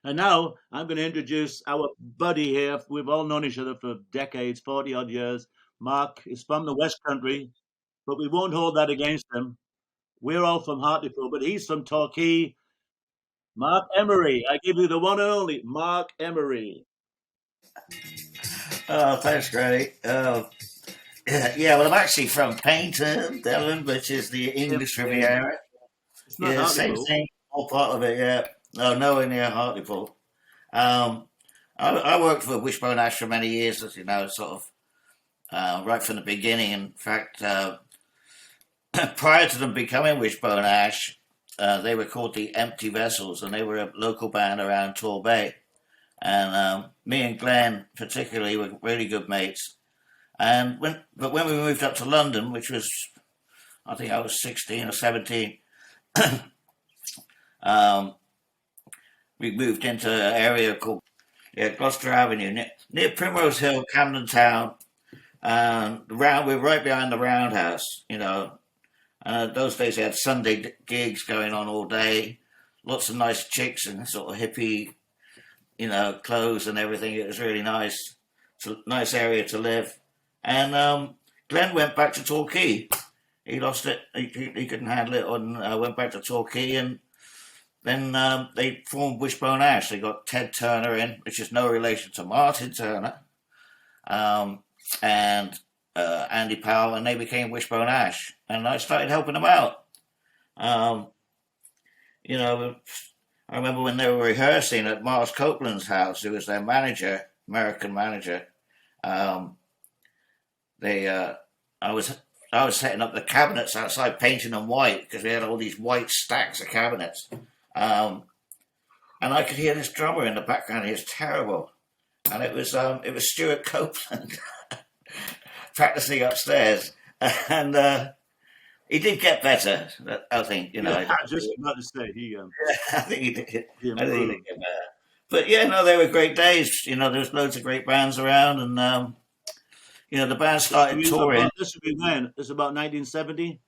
And now I'm going to introduce our buddy here. We've all known each other for decades, 40 odd years. Mark is from the West Country, but we won't hold that against him. We're all from Hartlepool, but he's from Torquay. Mark Emery. I give you the one and only Mark Emery. Oh, thanks, Granny. Yeah, well, I'm actually from Paynton, Devon, which is the Same English thing. Riviera. It's not Yeah, same Hartlepool. thing, all part of it, yeah. No, nowhere near Hartlepool. Um, I worked for Wishbone Ash for many years, as you know, sort of right from the beginning. In fact, prior to them becoming Wishbone Ash, they were called the Empty Vessels, and they were a local band around Torbay. And me and Glenn, particularly, were really good mates. But when we moved up to London, which was, I think I was 16 or 17, um, we moved into an area called Gloucester Avenue, near Primrose Hill, Camden Town. We're right behind the Roundhouse, you know. Those days they had Sunday gigs going on all day, lots of nice chicks and sort of hippie, clothes and everything. It was really nice. It's a nice area to live. And Glenn went back to Torquay. He lost it. He couldn't handle it and went back to Torquay. And then they formed Wishbone Ash. They got Ted Turner in, which is no relation to Martin Turner, and Andy Powell, and they became Wishbone Ash. And I started helping them out. Um, you know, I remember when they were rehearsing at Mars Copeland's house, who was their manager, American manager. Um, they, I was setting up the cabinets outside, painting them white because we had all these white stacks of cabinets. And I could hear this drummer in the background. He was terrible, and it was Stuart Copeland practicing upstairs, and he did get better. I think Yeah, just about to say I think he did. he I think he did improved. get better. But yeah, no, they were great days. There was loads of great bands around, and the band started touring. This would be when? This is about 1970.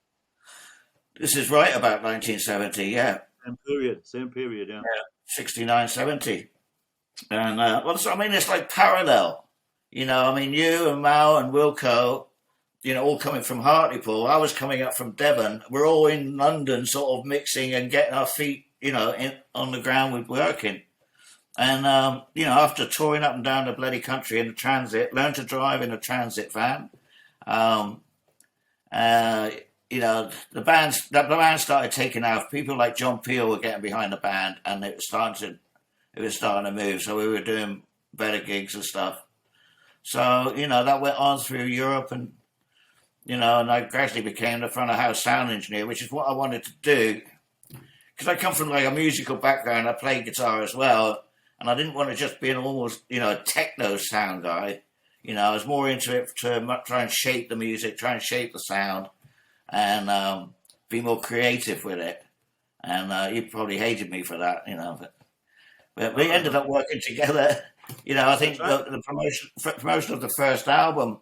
This is right about 1970, yeah, Same period. Yeah. 69, 70. And it's like parallel. You and Mao and Wilco, all coming from Hartlepool. I was coming up from Devon. We're all in London, sort of mixing and getting our feet, on the ground with working. And after touring up and down the bloody country in a transit, learned to drive in a transit van. Um, the band started taking off. People like John Peel were getting behind the band, and it was starting to move. So we were doing better gigs and stuff. So that went on through Europe, and and I gradually became the front of house sound engineer, which is what I wanted to do because I come from like a musical background. I play guitar as well, and I didn't want to just be an almost a techno sound guy. I was more into it to try and shape the music, try and shape the sound, and be more creative with it. And you probably hated me for that, but we ended up working together. I think Right. the promotion of the first album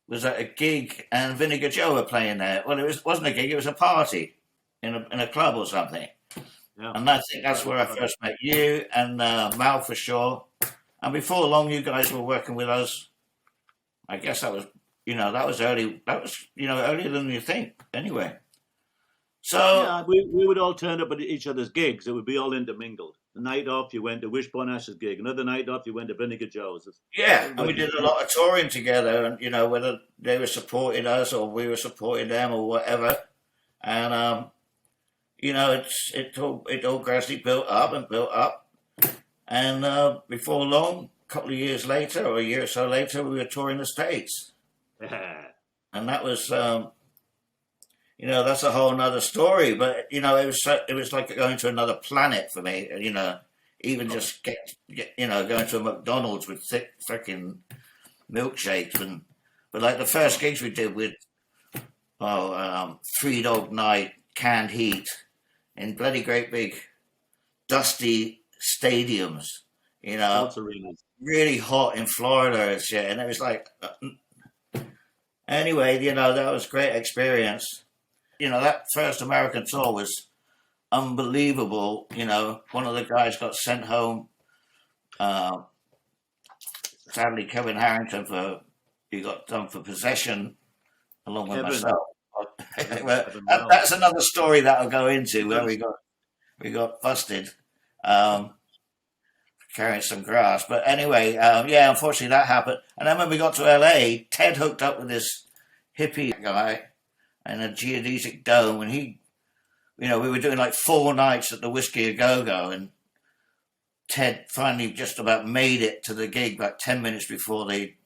was at a gig, and Vinegar Joe were playing there. Well, wasn't a gig; it was a party in a club or something. Yeah. And I think that's where I first met you and Mal for sure. And before long, you guys were working with us. I guess that was early. That was earlier than you think. Anyway, so Yeah, we would all turn up at each other's gigs. It would be all intermingled. The night off, you went to Wishbone Ash's gig. Another night off, you went to Vinegar Joe's. yeah, and we Everybody, did a lot of touring together, and whether they were supporting us or we were supporting them or whatever. And it all gradually built up and built up. And before long, a couple of years later, or a year or so later, we were touring the States. And that was, that's a whole nother story. But, it was like going to another planet for me, even just going to a McDonald's with thick freaking milkshakes. But like the first gigs we did with, Three Dog Night, Canned Heat, in bloody great big dusty stadiums, sports arenas. really hot in Florida and shit. And it was like, anyway, that was a great experience. That first American tour was unbelievable. You know, one of the guys got sent home. Uh, Sadly, Kevin Harrington he got done for possession along with Kevin. myself. Kevin, wow. That's another story that I'll go into where Yes. we got busted carrying some grass. But anyway, yeah, unfortunately that happened. And then when we got to LA, Ted hooked up with this hippie guy in a geodesic dome, and we were doing like 4 nights at the Whiskey A Go Go, and Ted finally just about made it to the gig about 10 minutes before they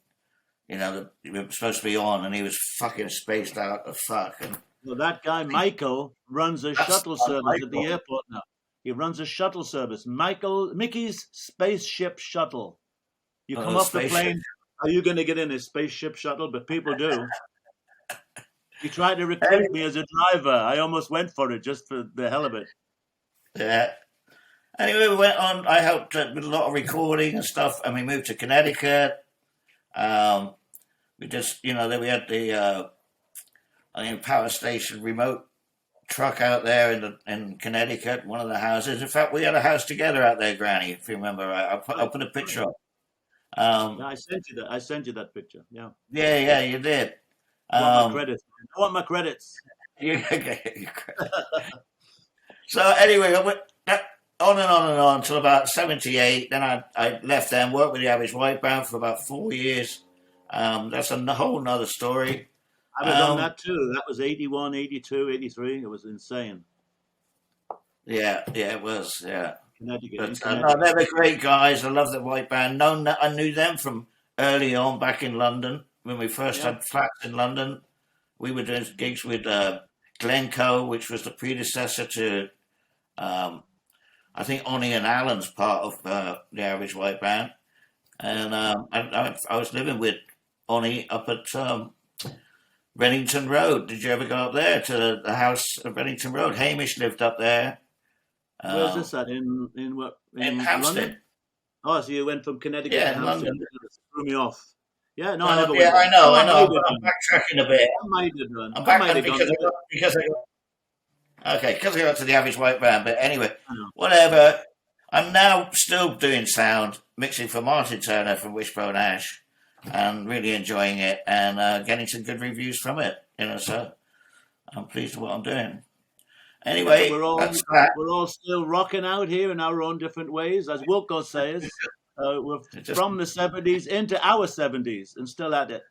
were supposed to be on, and he was fucking spaced out of fuck. And Well, that guy, Michael, runs a shuttle service at the airport now. He runs a shuttle service. Mickey's spaceship shuttle. You come off the plane. Are you going to get in a spaceship shuttle? But people do. He tried to recruit me as a driver. I almost went for it just for the hell of it. Yeah. Anyway, we went on. I helped with a lot of recording and stuff, and we moved to Connecticut. We just, then we had the power station remote truck out there in Connecticut, one of the houses. In fact, we had a house together out there, Granny, if you remember. I'll put a picture up. I sent you that. I sent you that picture. Yeah. Yeah, you did. I want my credits. I want my credits. So anyway, I went on and on and on until about 78. Then I left them, worked with the Average White Band for about 4 years. That's a whole nother story. I've done that too. That was 81, 82, 83. It was insane. Yeah, it was, yeah. Connecticut. But, they were great guys. I love the White Band. I knew them from early on back in London. When we first had flats in London, we were doing gigs with Glencoe, which was the predecessor to, I think, Onnie and Alan's part of the Average White Band. And I was living with Onnie up at Bennington Road. Did you ever go up there to the house at Bennington Road? Hamish lived up there. Where's this at? In what? In Hampstead. London? Oh, so you went from Connecticut to Hampstead. London. Threw me off. Yeah, no, I never went. Yeah, I know. I'm backtracking a bit. I might have done. I'm backtracking because I got to the Average White Band. But anyway, whatever. I'm now still doing sound, mixing for Martin Turner from Wishbone Ash, and really enjoying it and getting some good reviews from it. So I'm pleased with what I'm doing. Anyway, we're all still rocking out here in our own different ways, as Wilco says. We're from the 70s into our 70s and still at it.